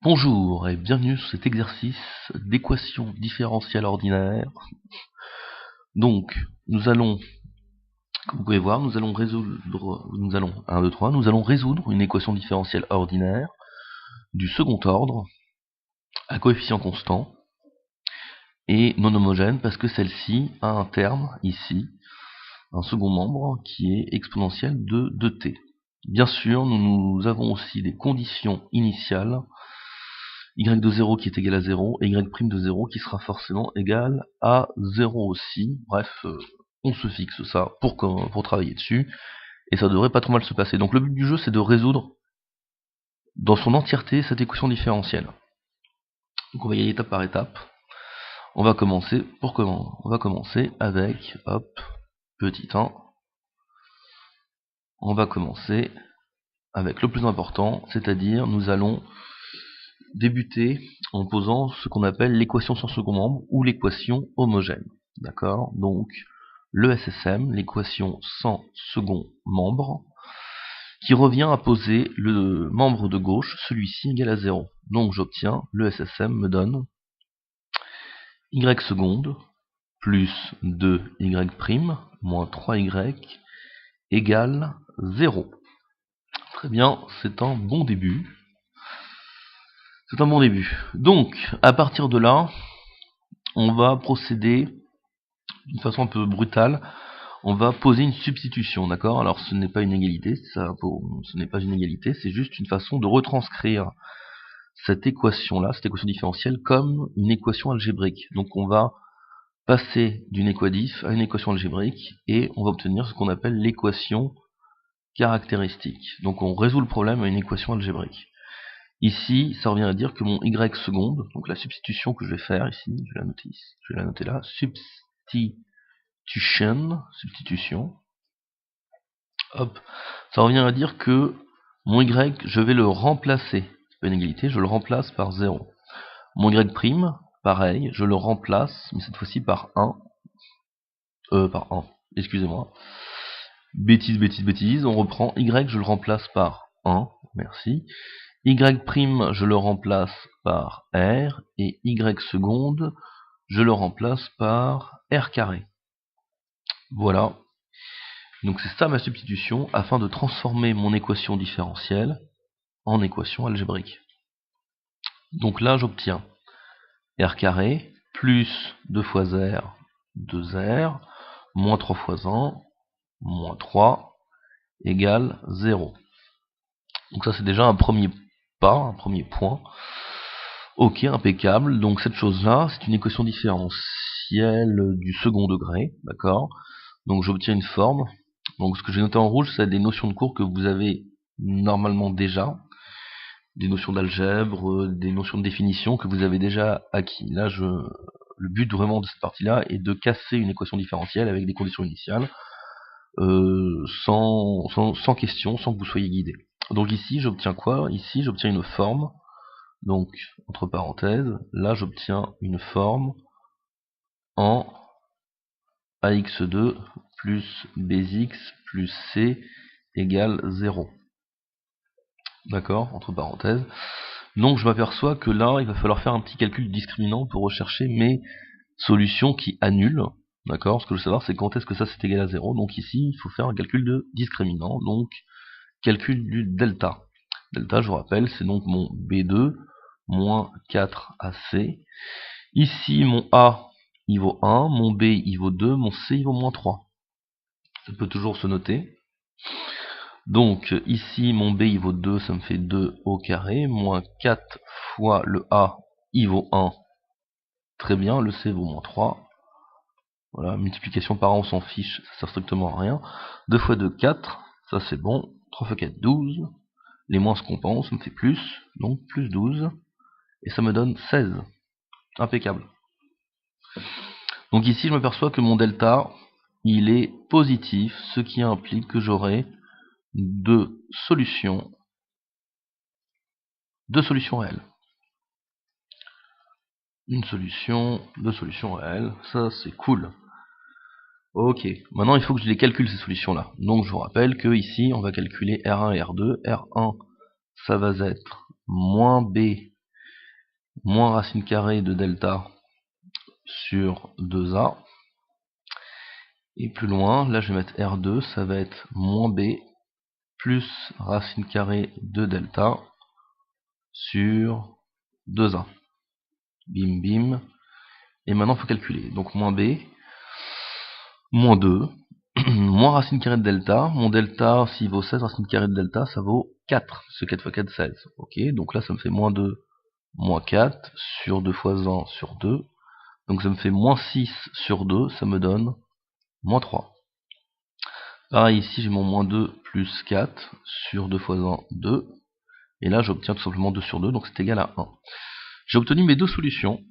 Bonjour et bienvenue sur cet exercice d'équation différentielle ordinaire. Donc, nous allons, comme vous pouvez voir, nous allons résoudre une équation différentielle ordinaire du second ordre à coefficient constant et non homogène parce que celle-ci a un terme ici, un second membre qui est exponentiel de 2t. Bien sûr, nous avons aussi des conditions initiales, y de 0 qui est égal à 0, et y' de 0 qui sera forcément égal à 0 aussi. Bref, on se fixe ça pour travailler dessus, et ça devrait pas trop mal se passer. Donc le but du jeu, c'est de résoudre dans son entièreté cette équation différentielle. Donc on va y aller étape par étape. On va commencer avec, hop, petit 1. On va commencer avec le plus important, c'est-à-dire nous allons débuter en posant ce qu'on appelle l'équation sans second membre ou l'équation homogène. D'accord? Donc le SSM, l'équation sans second membre, qui revient à poser le membre de gauche, celui-ci égal à 0. Donc j'obtiens, le SSM me donne y seconde plus 2y' moins 3y égale 0. Très bien, c'est un bon début. Donc, à partir de là, on va procéder d'une façon un peu brutale. On va poser une substitution, d'accord? Alors, ce n'est pas une égalité, c'est juste une façon de retranscrire cette équation-là, cette équation différentielle, comme une équation algébrique. Donc, on va passer d'une équadif à une équation algébrique et on va obtenir ce qu'on appelle l'équation caractéristique. Donc, on résout le problème à une équation algébrique. Ici, ça revient à dire que mon y seconde, donc la substitution que je vais faire ici, je vais la noter là, substitution, hop, ça revient à dire que mon y, je vais le remplacer, c'est pas une égalité, je le remplace par 0. Mon y', pareil, je le remplace, mais cette fois-ci par 1, excusez-moi, bêtise, on reprend, y, je le remplace par 1, merci. Y', je le remplace par R, et y seconde, je le remplace par R carré. Voilà. Donc c'est ça ma substitution, afin de transformer mon équation différentielle en équation algébrique. Donc là, j'obtiens R carré, plus 2 fois R, 2R, moins 3 fois 1, moins 3, égale 0. Donc ça, c'est déjà un premier pas, un premier point. Ok, impeccable. Donc cette chose-là, c'est une équation différentielle du second degré, d'accord? Donc j'obtiens une forme. Donc ce que j'ai noté en rouge, c'est des notions de cours que vous avez normalement déjà, des notions d'algèbre, des notions de définition que vous avez déjà acquis. Là, le but vraiment de cette partie-là est de casser une équation différentielle avec des conditions initiales, sans question, sans que vous soyez guidé. Donc ici, j'obtiens quoi? Ici, j'obtiens une forme. Donc, entre parenthèses, là j'obtiens une forme en ax2 plus bx plus c égale 0. D'accord, entre parenthèses. Donc je m'aperçois que là, il va falloir faire un petit calcul discriminant pour rechercher mes solutions qui annulent. D'accord, ce que je veux savoir, c'est quand est-ce que ça c'est égal à 0. Donc ici, il faut faire un calcul de discriminant, donc calcul du delta. Delta, je vous rappelle, c'est donc mon B2 moins 4AC. Ici, mon A, il vaut 1, mon B, il vaut 2, mon C, il vaut moins 3. Ça peut toujours se noter. Donc, ici, mon B, il vaut 2, ça me fait 2 au carré, moins 4 fois le A, il vaut 1. Très bien, le C vaut moins 3. Voilà, multiplication par 1, on s'en fiche, ça sert strictement à rien. 2 fois 2, 4, ça c'est bon. 3 fois 4, 12. Les moins se compensent, ça me fait plus, donc plus 12. Et ça me donne 16. Impeccable. Donc ici, je m'aperçois que mon delta, il est positif, ce qui implique que j'aurai deux solutions réelles. Deux solutions réelles, ça c'est cool. Ok, maintenant il faut que je les calcule ces solutions-là. Donc je vous rappelle que ici, on va calculer R1 et R2. R1, ça va être moins B moins racine carrée de delta sur 2a. Et plus loin, là je vais mettre R2, ça va être moins B plus racine carrée de delta sur 2a. Bim bim. Et maintenant il faut calculer. Donc moins B, moins 2, moins racine carrée de delta. Mon delta, s'il vaut 16, racine carrée de delta, ça vaut 4. Ce 4 fois 4, 16. Ok, donc là ça me fait moins 2, moins 4, sur 2 fois 1 sur 2. Donc ça me fait moins 6 sur 2, ça me donne moins 3. Pareil, ici j'ai mon moins 2 plus 4, sur 2 fois 1, 2. Et là j'obtiens tout simplement 2 sur 2, donc c'est égal à 1. J'ai obtenu mes deux solutions,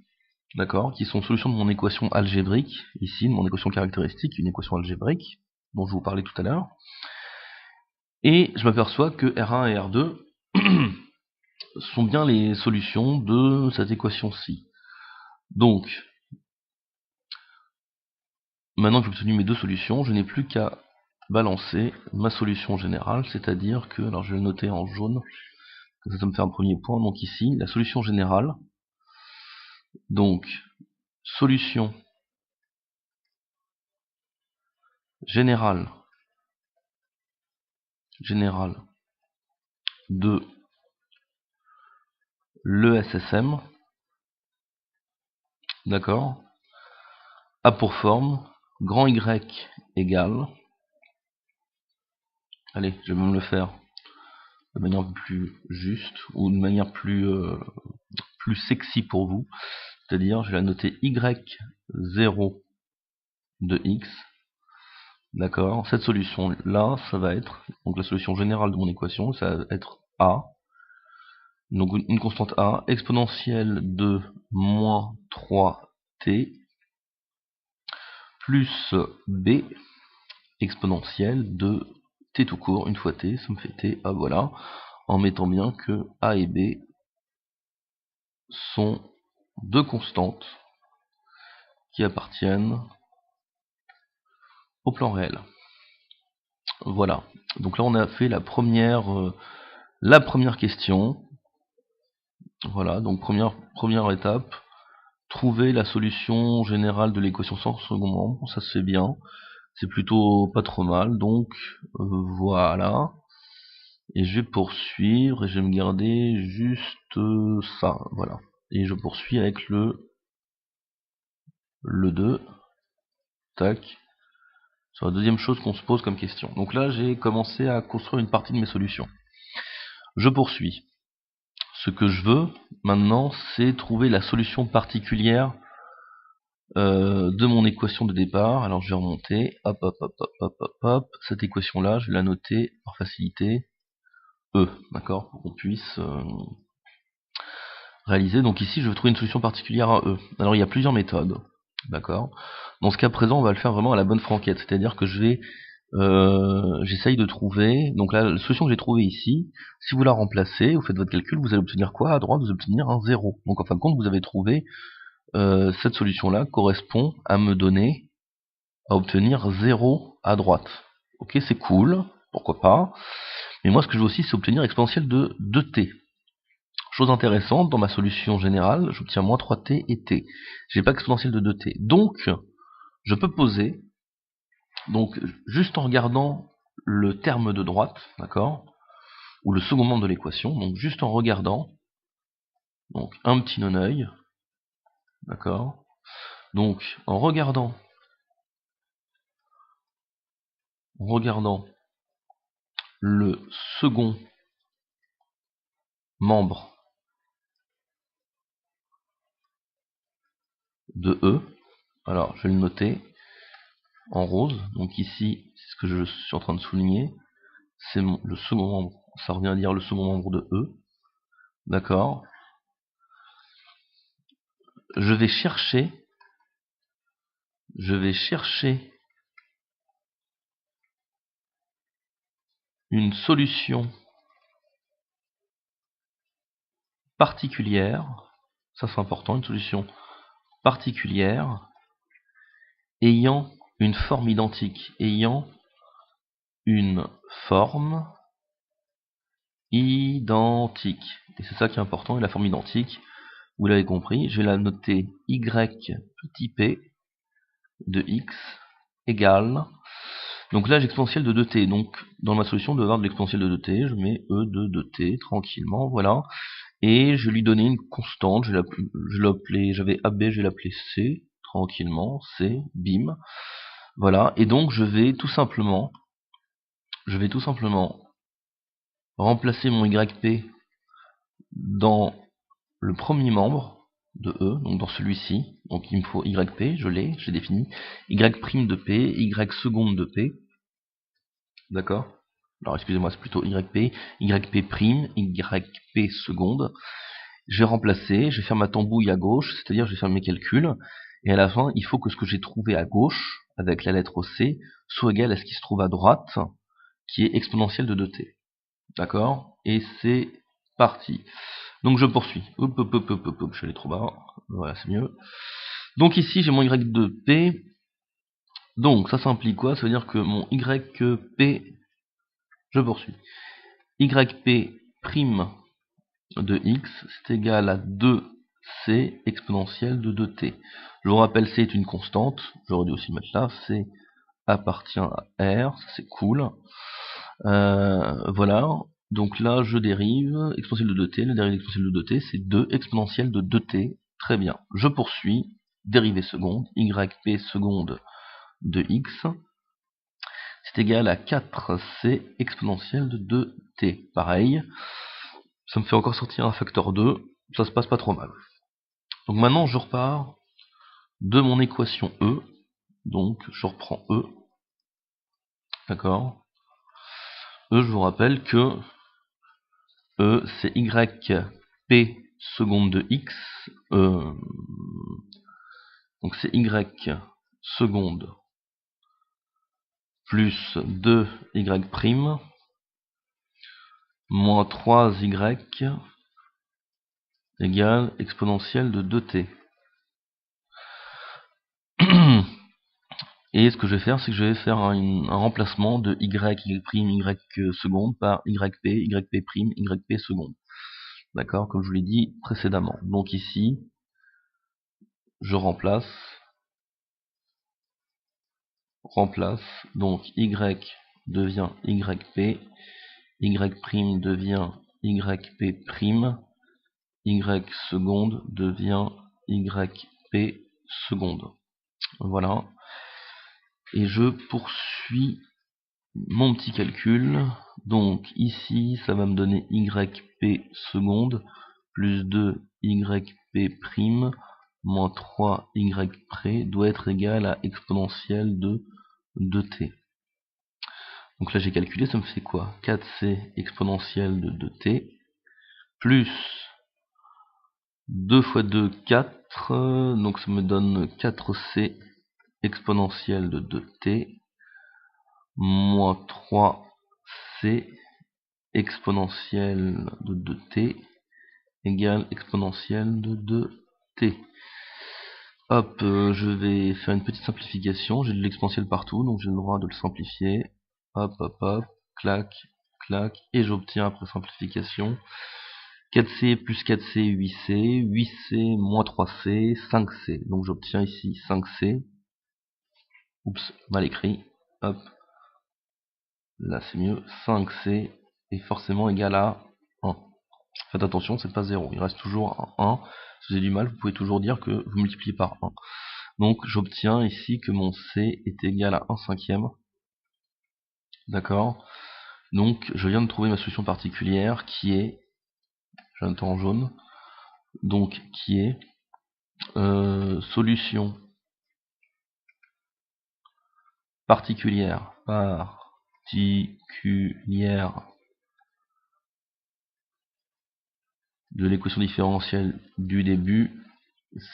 d'accord, qui sont solutions de mon équation algébrique, ici, de mon équation caractéristique, une équation algébrique, dont je vous parlais tout à l'heure. Et je m'aperçois que R1 et R2 sont bien les solutions de cette équation-ci. Donc, maintenant que j'ai obtenu mes deux solutions, je n'ai plus qu'à balancer ma solution générale, c'est-à-dire que, alors je vais le noter en jaune, comme ça me fait un premier point, donc ici, la solution générale, donc, solution générale de l'ESSM, d'accord, a pour forme grand Y égale, allez, je vais même le faire de manière plus juste, ou de manière plus sexy pour vous, c'est-à-dire je vais la noter Y0 de X, d'accord, cette solution là, ça va être, donc la solution générale de mon équation, ça va être A, donc une constante A, exponentielle de moins 3t, plus B, exponentielle de t tout court, une fois t, ça me fait t, ah voilà, en mettant bien que A et B sont deux constantes qui appartiennent au plan réel. Voilà, donc là on a fait la première question. Voilà, donc première étape, trouver la solution générale de l'équation sans second membre, ça se fait bien, c'est plutôt pas trop mal, donc voilà. Et je vais poursuivre, et je vais me garder juste ça, voilà. Et je poursuis avec le 2, tac, sur la deuxième chose qu'on se pose comme question. Donc là, j'ai commencé à construire une partie de mes solutions. Je poursuis. Ce que je veux, maintenant, c'est trouver la solution particulière de mon équation de départ. Alors je vais remonter, hop, hop, hop, hop, hop, hop, hop. Cette équation-là, je vais la noter par facilité E, d'accord, pour qu'on puisse réaliser. Donc ici, je veux trouver une solution particulière à E. Alors il y a plusieurs méthodes, d'accord. Dans ce cas présent, on va le faire vraiment à la bonne franquette, c'est-à-dire que je vais j'essaye de trouver, donc là, la solution que j'ai trouvée ici, si vous la remplacez, vous faites votre calcul, vous allez obtenir quoi? À droite, vous allez obtenir un 0. Donc en fin de compte, vous avez trouvé cette solution-là correspond à me donner, à obtenir 0 à droite. Ok, c'est cool, pourquoi pas. Mais moi, ce que je veux aussi, c'est obtenir exponentielle de 2t. Chose intéressante, dans ma solution générale, j'obtiens moins 3t et t. J'ai pas exponentielle de 2t. Donc, je peux poser, donc juste en regardant le terme de droite, d'accord, ou le second membre de l'équation, donc juste en regardant, donc un petit non-œil, d'accord, donc en regardant le second membre de E, alors je vais le noter en rose, donc ici, c'est ce que je suis en train de souligner, c'est le second membre, ça revient à dire le second membre de E, d'accord, je vais chercher une solution particulière, ça c'est important, une solution particulière ayant une forme identique, Et c'est ça qui est important, et la forme identique, vous l'avez compris, je vais la noter y petit p de x égale, donc là j'ai exponentielle de 2t, donc dans ma solution de de l'exponentielle de 2t, je mets e de 2t tranquillement, voilà, et je lui donnais une constante, je l'appelais, j'avais AB, je vais l'appeler c, tranquillement, c, bim, voilà, et donc je vais tout simplement remplacer mon yp dans le premier membre de E, donc dans celui-ci, donc il me faut yp, j'ai défini, y' de p, y seconde de p, d'accord? Alors excusez-moi, c'est plutôt yp, yp prime, yp seconde. Je vais remplacer, je vais faire ma tambouille à gauche, c'est-à-dire je vais faire mes calculs, et à la fin, il faut que ce que j'ai trouvé à gauche, avec la lettre C, soit égal à ce qui se trouve à droite, qui est exponentielle de 2t. D'accord? Et c'est parti. Donc je poursuis. Hop, hop, hop, hop, hop, je suis allé trop bas. Voilà, c'est mieux. Donc ici, j'ai mon y de p. Donc ça implique quoi? Ça veut dire que mon yp, je poursuis. Yp prime de x, c'est égal à 2c exponentielle de 2t. Je vous rappelle, c est une constante. J'aurais dû aussi mettre là. C appartient à R. C'est cool. Voilà. Donc là, je dérive exponentielle de 2t. Le dérivé exponentielle de 2t, c'est 2 exponentielle de 2t. Très bien. Je poursuis. Dérivée seconde. Yp seconde de x. C'est égal à 4c exponentielle de 2t. Pareil. Ça me fait encore sortir un facteur 2. Ça se passe pas trop mal. Donc maintenant, je repars de mon équation E. Donc, je reprends E. D'accord. E, je vous rappelle que E, c'est yp seconde de x. Donc c'est y seconde plus 2y prime moins 3y égale exponentielle de 2t. Et ce que je vais faire, c'est que je vais faire un remplacement de y prime, y seconde par yp, yp prime, yp seconde. D'accord, comme je vous l'ai dit précédemment. Donc ici, je remplace, donc y devient yp, y prime devient yp prime, y seconde devient yp seconde. Voilà. Et je poursuis mon petit calcul. Donc ici, ça va me donner yp seconde plus 2 yp prime moins 3 y près doit être égal à exponentielle de 2t. Donc là j'ai calculé, ça me fait quoi? 4c exponentielle de 2t plus 2 fois 2, 4, donc ça me donne 4c exponentielle de 2t moins 3c exponentielle de 2t égale exponentielle de 2t. Hop, je vais faire une petite simplification, j'ai de l'exponentielle partout, donc j'ai le droit de le simplifier. Hop, hop, hop, clac, clac, et j'obtiens après simplification 4c plus 4c, 8c, 8c moins 3c, 5c. Donc j'obtiens ici 5c. Oups, mal écrit. Hop. Là c'est mieux. 5c est forcément égal à 1. Faites attention, c'est pas 0. Il reste toujours un 1. Si vous avez du mal, vous pouvez toujours dire que vous multipliez par 1. Donc j'obtiens ici que mon c est égal à 1 cinquième. D'accord. Donc je viens de trouver ma solution particulière qui est, j'ai un temps en jaune, donc qui est solution particulière de l'équation différentielle du début,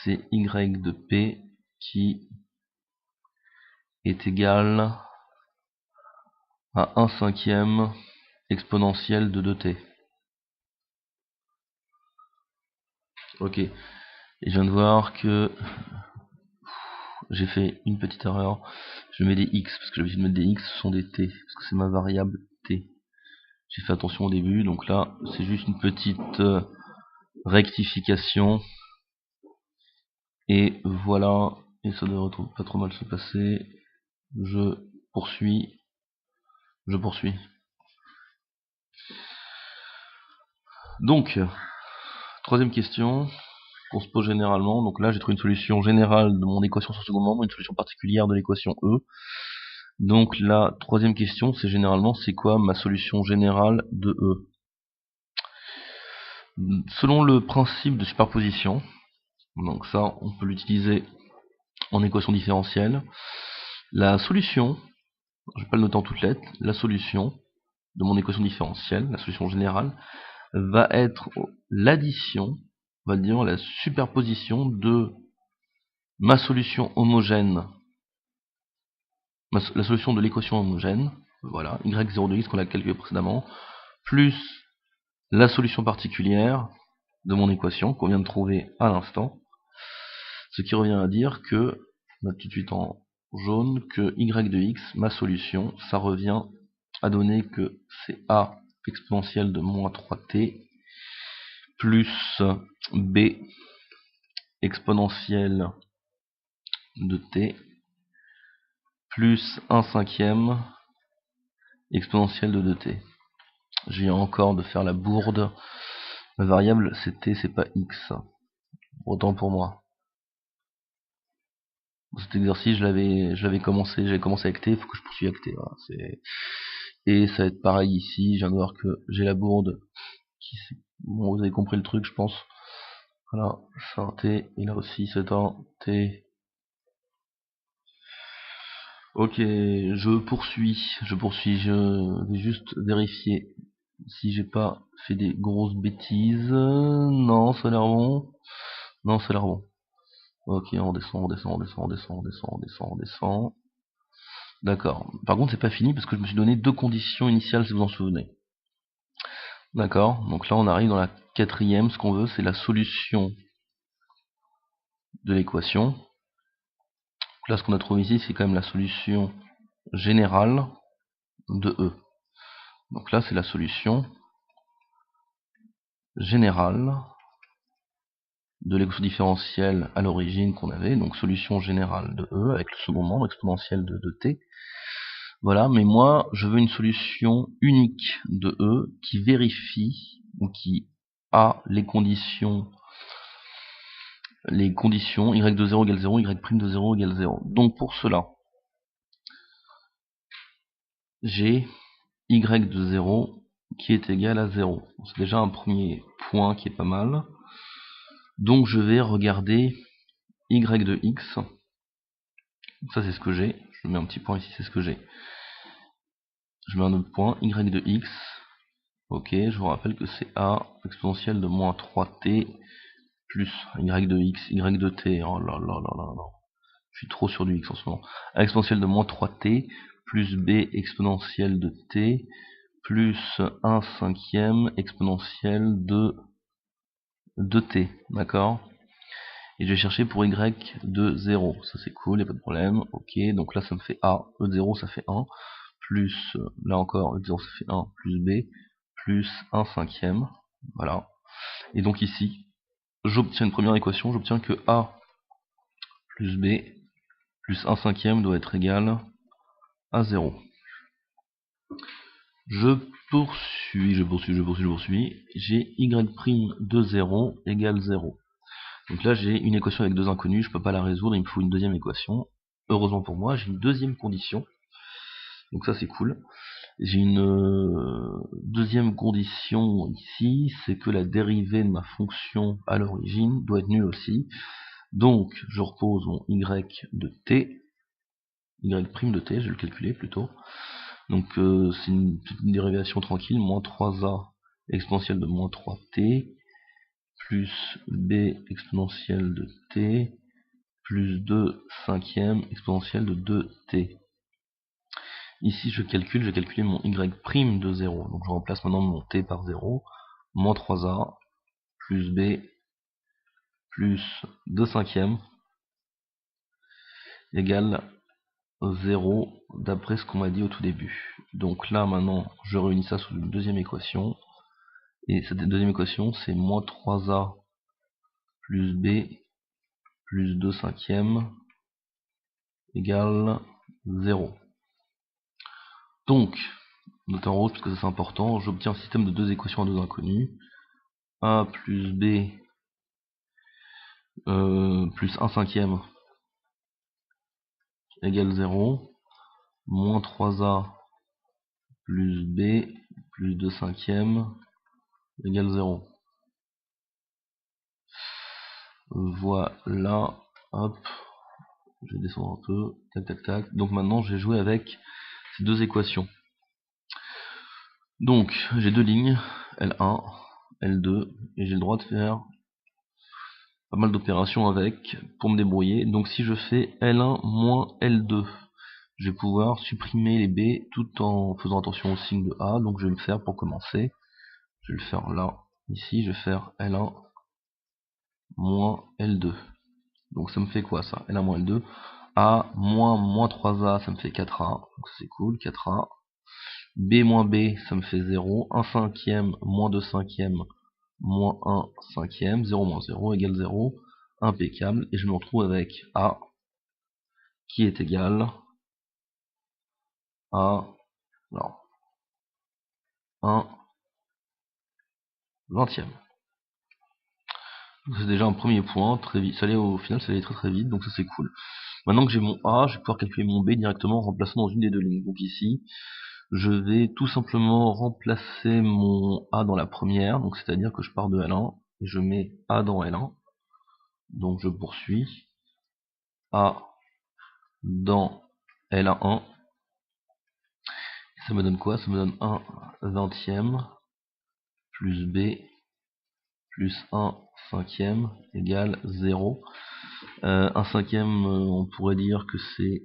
c'est y de p qui est égal à 1 cinquième exponentielle de 2t. Ok, et je viens de voir que j'ai fait une petite erreur. Je mets des x, parce que l'habitude de mettre des x, ce sont des t, parce que c'est ma variable t. J'ai fait attention au début, donc là, c'est juste une petite rectification. Et voilà, et ça devrait pas trop mal se passer. Je poursuis. Donc, troisième question qu'on se pose généralement. Donc là, j'ai trouvé une solution générale de mon équation sur second membre, une solution particulière de l'équation E. Donc la troisième question, c'est généralement, c'est quoi ma solution générale de E? Selon le principe de superposition, donc ça, on peut l'utiliser en équation différentielle. La solution, je vais pas le noter en toutes lettres, la solution de mon équation différentielle, la solution générale, va être l'addition, on va dire la superposition de ma solution homogène, la solution de l'équation homogène, voilà, y0 de x qu'on a calculé précédemment, plus la solution particulière de mon équation qu'on vient de trouver à l'instant, ce qui revient à dire que, on note tout de suite en jaune, que y de x, ma solution, ça revient à donner que c'est a exponentielle de moins 3t plus b exponentielle de t plus 1/5 exponentielle de 2t. Je viens encore de faire la bourde. Ma variable c'est t, c'est pas x. Autant pour moi. Cet exercice, j'avais commencé avec t, il faut que je poursuive avec t. Voilà, et ça va être pareil ici. Je viens de voir que j'ai la bourde. Bon, vous avez compris le truc, je pense. Voilà, c'est un t, et là aussi c'est un t. Ok, je poursuis, je vais juste vérifier si j'ai pas fait des grosses bêtises. Non, ça a l'air bon. Non, ça a l'air bon. Ok, on descend. D'accord. Par contre, c'est pas fini parce que je me suis donné deux conditions initiales, si vous en souvenez. D'accord. Donc là, on arrive dans la quatrième. Ce qu'on veut, c'est la solution de l'équation. Là, ce qu'on a trouvé ici, c'est quand même la solution générale de E. Donc là, c'est la solution générale de l'équation différentielle à l'origine qu'on avait, donc solution générale de E avec le second membre exponentiel de t. Voilà, mais moi je veux une solution unique de E qui vérifie ou qui a les conditions y de 0 égale 0, y prime de 0 égale 0. Donc pour cela, j'ai y de 0 qui est égal à 0. C'est déjà un premier point qui est pas mal. Donc je vais regarder y de x. Ça c'est ce que j'ai. Je mets un petit point ici, c'est ce que j'ai. Je mets un autre point, y de x. Ok, je vous rappelle que c'est a exponentielle de moins 3t plus y de x, y de t. Oh là là là là là. Je suis trop sur du x en ce moment. A exponentielle de moins 3t plus b exponentielle de t plus 1/5 exponentielle de t. D'accord? Et je vais chercher pour y de 0. Ça c'est cool, y a pas de problème. Ok, donc là ça me fait a, e de 0 ça fait 1, plus, là encore, e de 0 ça fait 1, plus b, plus 1/5. Voilà. Et donc ici, j'obtiens une première équation, j'obtiens que a plus b plus 1/5 doit être égal à 0. Je poursuis. J'ai y' de 0 égale 0. Donc là j'ai une équation avec deux inconnus, je peux pas la résoudre, il me faut une deuxième équation. Heureusement pour moi, j'ai une deuxième condition. Donc ça c'est cool. J'ai une deuxième condition ici, c'est que la dérivée de ma fonction à l'origine doit être nulle aussi. Donc je repose mon y de t, y' de t, je vais le calculer plutôt. Donc c'est une dérivation tranquille, moins 3a exponentielle de moins 3t, plus b exponentielle de t, plus 2/5 exponentielle de 2t. Ici je calcule, j'ai calculé mon y' de 0, donc je remplace maintenant mon t par 0, moins 3a, plus b, plus 2/5 égale 0 d'après ce qu'on m'a dit au tout début. Donc là maintenant je réunis ça sous une deuxième équation, et cette deuxième équation c'est moins 3a plus b plus 2 cinquièmes égale 0. Donc, note en rouge parce que ça c'est important, j'obtiens un système de deux équations à deux inconnus. A plus B plus 1 cinquième égale 0. Moins 3A plus B plus 2 cinquièmes égale 0. Voilà, hop, je vais descendre un peu, tac tac tac. Donc maintenant je vais jouer avec ces deux équations. Donc j'ai deux lignes, L1, L2, et j'ai le droit de faire pas mal d'opérations avec pour me débrouiller. Donc si je fais L1 moins L2, je vais pouvoir supprimer les B tout en faisant attention au signe de A. Donc je vais le faire pour commencer. Je vais le faire là, ici, je vais faire L1 moins L2. Donc ça me fait quoi ça? L1 moins L2. A moins 3A, ça me fait 4A. Donc c'est cool, 4A. B moins B, ça me fait 0. 1 cinquième moins 2 cinquièmes moins 1 cinquième. 0 moins 0 égale 0. Impeccable. Et je me retrouve avec A qui est égal à alors, 1 vingtième. C'est déjà un premier point, très vite. Ça allait au final, ça allait très très vite, donc ça c'est cool. Maintenant que j'ai mon A, je vais pouvoir calculer mon B directement en remplaçant dans une des deux lignes. Donc ici, je vais tout simplement remplacer mon A dans la première, donc c'est-à-dire que je pars de L1 et je mets A dans L1. Donc je poursuis A dans L1. Ça me donne quoi? Ça me donne 1 vingtième plus B plus 1 cinquième égale 0. 1 cinquième, on pourrait dire que c'est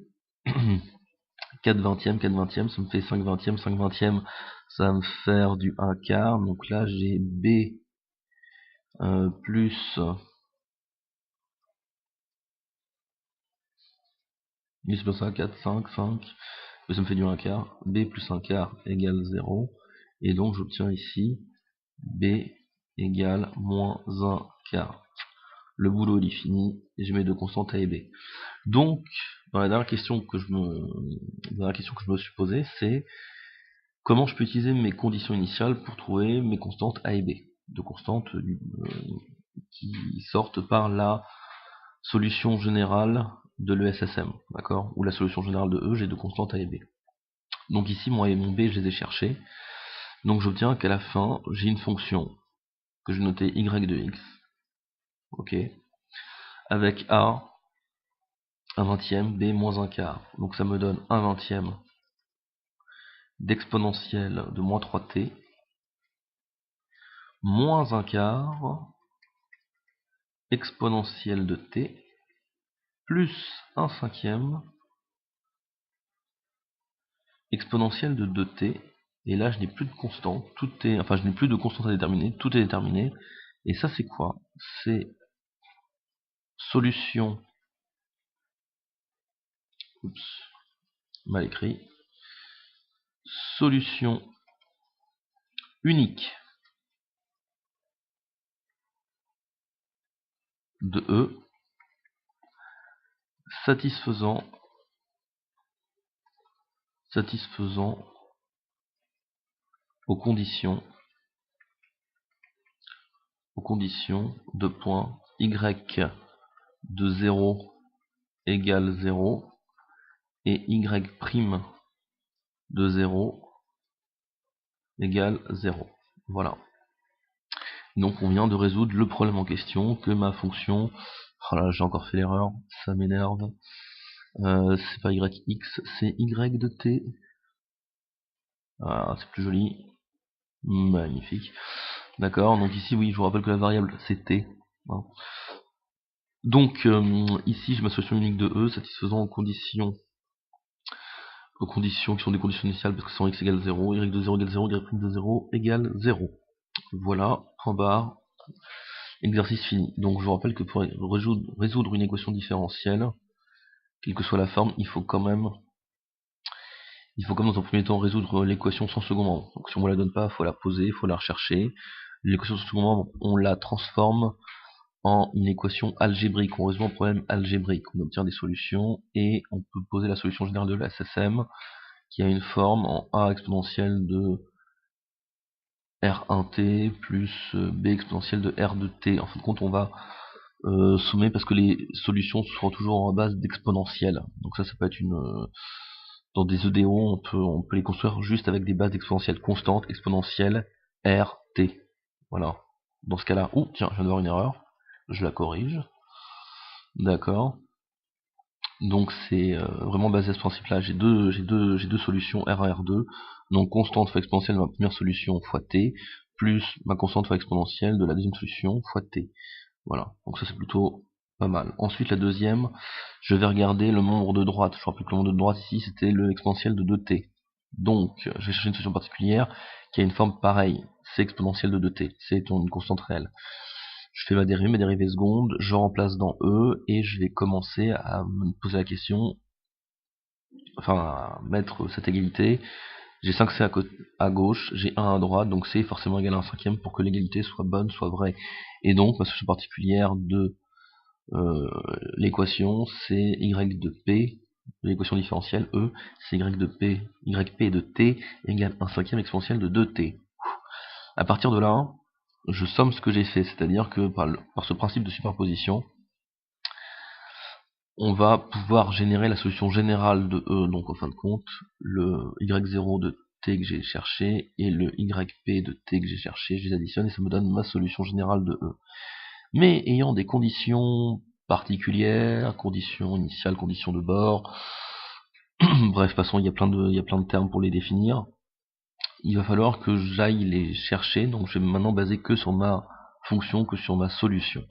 4 vingtièmes, 4 vingtièmes, ça me fait 5 vingtièmes, 5 vingtièmes, ça va me faire du 1 quart. Donc là j'ai B plus c'est pas ça, 4, 5, 5, ça me fait du 1 quart, B plus 1 quart égale 0, et donc j'obtiens ici B égale moins 1 quart. Le boulot il est fini, et je mets deux constantes A et B. Donc, dans la dernière question que je me suis posée, c'est comment je peux utiliser mes conditions initiales pour trouver mes constantes A et B. Deux constantes qui sortent par la solution générale de l'ESSM, d'accord, ou la solution générale de E, j'ai deux constantes A et B. Donc ici, mon A et mon B, je les ai cherchés. Donc j'obtiens qu'à la fin, j'ai une fonction que je vais noter y de x, ok, avec A, 1 vingtième, B moins 1 quart. Donc ça me donne 1 vingtième d'exponentielle de moins 3t, moins 1 quart, exponentielle de t, plus 1 cinquième, exponentielle de 2t, et là je n'ai plus de constante, je n'ai plus de constante à déterminer, tout est déterminé, et ça c'est quoi? C'est solution, mal écrit, solution unique de E satisfaisant aux conditions de point y de 0 égale 0 et y' de 0 égale 0. Voilà. Donc on vient de résoudre le problème en question, que ma fonction, oh là j'ai encore fait l'erreur, ça m'énerve, c'est pas yx, c'est y de t, ah, c'est plus joli, magnifique, d'accord, donc ici oui, je vous rappelle que la variable c'est t, hein. Donc ici j'ai ma solution unique de E satisfaisant aux conditions qui sont des conditions initiales parce que sans x égale 0, y de 0 égale 0, y' de 0 égale 0. Voilà, point barre, exercice fini. Donc je vous rappelle que pour résoudre une équation différentielle, quelle que soit la forme, il faut quand même dans un premier temps résoudre l'équation sans second membre. Donc si on ne la donne pas, il faut la poser, il faut la rechercher. L'équation sans second membre, on la transforme en une équation algébrique. On résout un problème algébrique. On obtient des solutions et on peut poser la solution générale de la SSM qui a une forme en a exponentielle de R1t plus b exponentielle de R2t. En fin de compte, on va sommer parce que les solutions seront toujours en base d'exponentielles. Donc ça peut être une... dans des EDO, on peut les construire juste avec des bases d'exponentielles constantes, exponentielles, R, T. Voilà. Dans ce cas-là, tiens, je viens de voir une erreur. Je la corrige. D'accord. Donc c'est vraiment basé à ce principe-là. J'ai deux solutions R1, R2. Donc constante fois exponentielle de ma première solution fois T, plus ma constante fois exponentielle de la deuxième solution fois T. Voilà, donc ça c'est plutôt pas mal. Ensuite la deuxième, je vais regarder le membre de droite. Je rappelle que le membre de droite ici c'était le exponentiel de 2t. Donc je vais chercher une solution particulière qui a une forme pareille. C'est exponentielle de 2t, c'est une constante réelle. Je fais ma dérivée seconde, je remplace dans E et je vais commencer à me poser la question, enfin à mettre cette égalité. J'ai 5c à gauche, j'ai 1 à droite, donc c est forcément égal à 1 cinquième pour que l'égalité soit bonne, soit vraie. Et donc ma solution particulière de l'équation c'est y de p, l'équation différentielle E, c'est y de p, yp de t égale 1 cinquième exponentielle de 2t. À partir de là, je somme ce que j'ai fait, c'est-à-dire que par ce principe de superposition, on va pouvoir générer la solution générale de E, donc en fin de compte, le y0 de t que j'ai cherché et le yp de t que j'ai cherché, je les additionne et ça me donne ma solution générale de E. Mais ayant des conditions particulières, conditions initiales, conditions de bord, bref, de toute façon, il y a plein de termes pour les définir. Il va falloir que j'aille les chercher, donc je vais maintenant baser que sur ma fonction, que sur ma solution.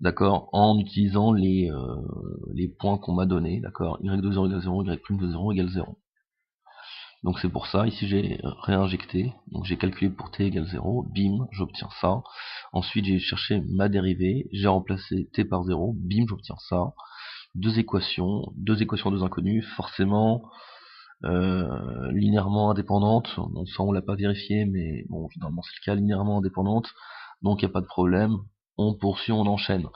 D'accord, en utilisant les points qu'on m'a donnés, d'accord, y de 0 égale 0, y prime de 0 égale 0. Donc c'est pour ça, ici j'ai réinjecté, donc j'ai calculé pour t égale 0, bim, j'obtiens ça. Ensuite j'ai cherché ma dérivée, j'ai remplacé t par 0, bim, j'obtiens ça. Deux équations, deux inconnues, forcément linéairement indépendantes, bon, ça on l'a pas vérifié, mais bon, finalement c'est le cas, linéairement indépendantes, donc il n'y a pas de problème, on poursuit, on enchaîne.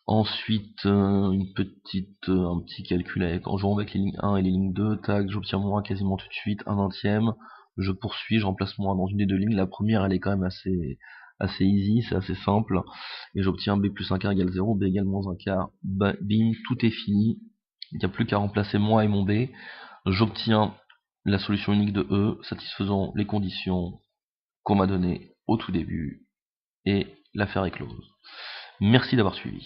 Ensuite, un petit calcul en jouant avec les lignes 1 et les lignes 2, tac, j'obtiens mon 1 quasiment tout de suite, 1/20, je poursuis, je remplace mon 1 dans une des deux lignes, la première elle est quand même assez easy, c'est assez simple, et j'obtiens b plus 1 quart égale 0, b égale moins 1 quart, bim, tout est fini, il n'y a plus qu'à remplacer moi et mon b, j'obtiens la solution unique de E, satisfaisant les conditions qu'on m'a données au tout début, et l'affaire est close. Merci d'avoir suivi.